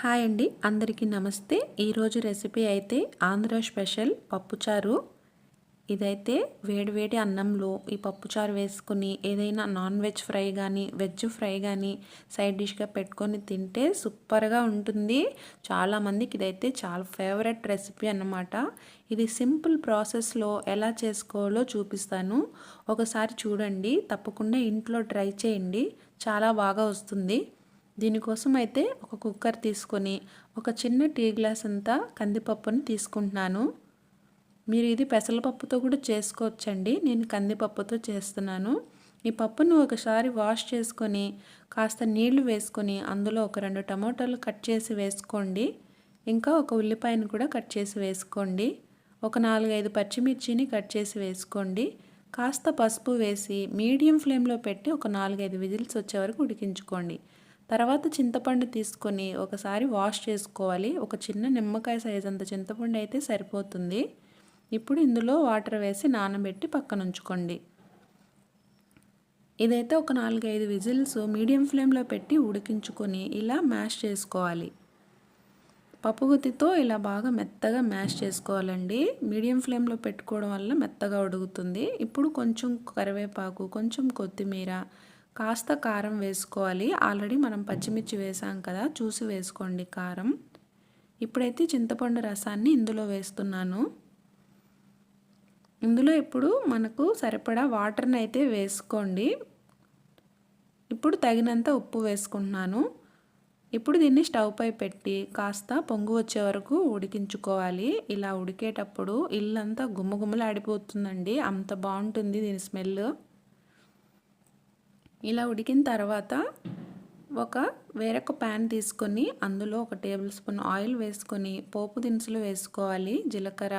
Hi అండి, అందరికీ నమస్తే. ఈరోజు రెసిపీ అయితే ఆంధ్ర స్పెషల్ పప్పుచారు. ఇదైతే వేడివేడి అన్నంలో ఈ పప్పుచారు వేసుకుని ఏదైనా నాన్ వెజ్ ఫ్రై కానీ వెజ్ ఫ్రై కానీ సైడ్ డిష్గా పెట్టుకొని తింటే సూపర్గా ఉంటుంది. చాలామందికి ఇదైతే చాలా ఫేవరెట్ రెసిపీ అన్నమాట. ఇది సింపుల్ ప్రాసెస్లో ఎలా చేసుకోవాలో చూపిస్తాను. ఒకసారి చూడండి, తప్పకుండా ఇంట్లో ట్రై చేయండి, చాలా బాగా వస్తుంది. దీనికోసం అయితే ఒక కుక్కర్ తీసుకొని ఒక చిన్న టీ గ్లాస్ అంతా కందిపప్పుని తీసుకుంటున్నాను. మీరు ఇది పెసరపప్పుతో కూడా చేసుకోవచ్చండి, నేను కందిపప్పుతో చేస్తున్నాను. ఈ పప్పును ఒకసారి వాష్ చేసుకొని కాస్త నీళ్లు వేసుకొని అందులో ఒక 2 టమాటాలు కట్ చేసి వేసుకోండి. ఇంకా ఒక ఉల్లిపాయను కూడా కట్ చేసి వేసుకోండి. ఒక 4-5 పచ్చిమిర్చిని కట్ చేసి వేసుకోండి. కాస్త పసుపు వేసి మీడియం ఫ్లేమ్లో పెట్టి ఒక 4-5 విజిల్స్ వచ్చే వరకు ఉడికించుకోండి. తర్వాత చింతపండు తీసుకొని ఒకసారి వాష్ చేసుకోవాలి. ఒక చిన్న నిమ్మకాయ సైజ్ అంత చింతపండు అయితే సరిపోతుంది. ఇప్పుడు ఇందులో వాటర్ వేసి నానబెట్టి పక్కన ఉంచుకోండి. ఇదైతే ఒక 4-5 విజిల్స్ మీడియం ఫ్లేమ్లో పెట్టి ఉడికించుకొని ఇలా మ్యాష్ చేసుకోవాలి. పప్పుగుత్తితో ఇలా బాగా మెత్తగా మ్యాష్ చేసుకోవాలండి. మీడియం ఫ్లేమ్లో పెట్టుకోవడం వల్ల మెత్తగా ఉడుకుతుంది. ఇప్పుడు కొంచెం కరివేపాకు, కొంచెం కొత్తిమీర, కాస్త కారం వేసుకోవాలి. ఆల్రెడీ మనం పచ్చిమిర్చి వేసాం కదా, చూసి వేసుకోండి కారం. ఇప్పుడైతే చింతపండు రసాన్ని ఇందులో వేస్తున్నాను. ఇందులో ఇప్పుడు మనకు సరిపడా వాటర్ని అయితే వేసుకోండి. ఇప్పుడు తగినంత ఉప్పు వేసుకుంటున్నాను. ఇప్పుడు దీన్ని స్టవ్ పై పెట్టి కాస్త పొంగు వచ్చే వరకు ఉడికించుకోవాలి. ఇలా ఉడికేటప్పుడు ఇల్లంతా గుమ్మగుమ్మలాడిపోతుందండి, అంత బాగుంటుంది దీని స్మెల్. ఇలా ఉడికిన తర్వాత వేరొక ప్యాన్ తీసుకొని అందులో 1 టేబుల్ స్పూన్ ఆయిల్ వేసుకొని పోపు దినుసులు వేసుకోవాలి. జీలకర్ర,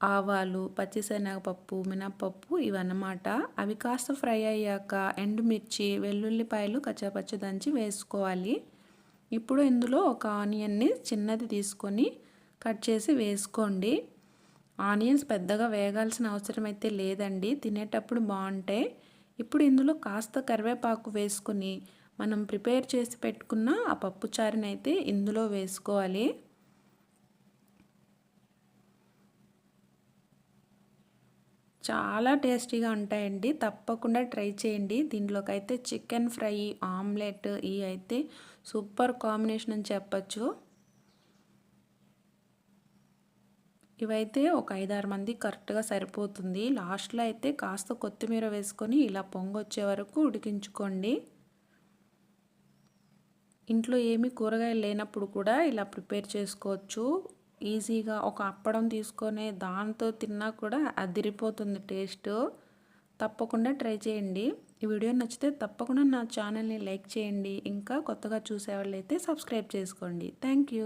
ఆవాలు, పచ్చిశనగపప్పు, మినప్పప్పు ఇవన్నమాట. అవి కాస్త ఫ్రై అయ్యాక ఎండుమిర్చి, వెల్లుల్లిపాయలు కచ్చాపచ్చ దంచి వేసుకోవాలి. ఇప్పుడు ఇందులో ఒక ఆనియన్ని చిన్నది తీసుకొని కట్ చేసి వేసుకోండి. ఆనియన్స్ పెద్దగా వేగాల్సిన అవసరం అయితే లేదండి, తినేటప్పుడు బాగుంటాయి. ఇప్పుడు ఇందులో కాస్త కరివేపాకు వేసుకొని మనం ప్రిపేర్ చేసి పెట్టుకున్న ఆ పప్పు చారుని అయితే ఇందులో వేసుకోవాలి. చాలా టేస్టీగా ఉంటాయండి, తప్పకుండా ట్రై చేయండి. దీంట్లోకి అయితే చికెన్ ఫ్రై, ఆమ్లెట్ ఇవి అయితే సూపర్ కాంబినేషన్ అని చెప్పచ్చు. ఇవైతే ఒక 5-6 మంది కరెక్ట్గా సరిపోతుంది. లాస్ట్లో అయితే కాస్త కొత్తిమీర వేసుకొని ఇలా పొంగొచ్చే వరకు ఉడికించుకోండి. ఇంట్లో ఏమీ కూరగాయలు లేనప్పుడు కూడా ఇలా ప్రిపేర్ చేసుకోవచ్చు ఈజీగా. ఒక అప్పడం తీసుకొని దాంతో తిన్నా కూడా అదిరిపోతుంది టేస్ట్. తప్పకుండా ట్రై చేయండి. ఈ వీడియో నచ్చితే తప్పకుండా నా ఛానల్ని లైక్ చేయండి. ఇంకా కొత్తగా చూసేవాళ్ళు అయితే సబ్స్క్రైబ్ చేసుకోండి. Thank you.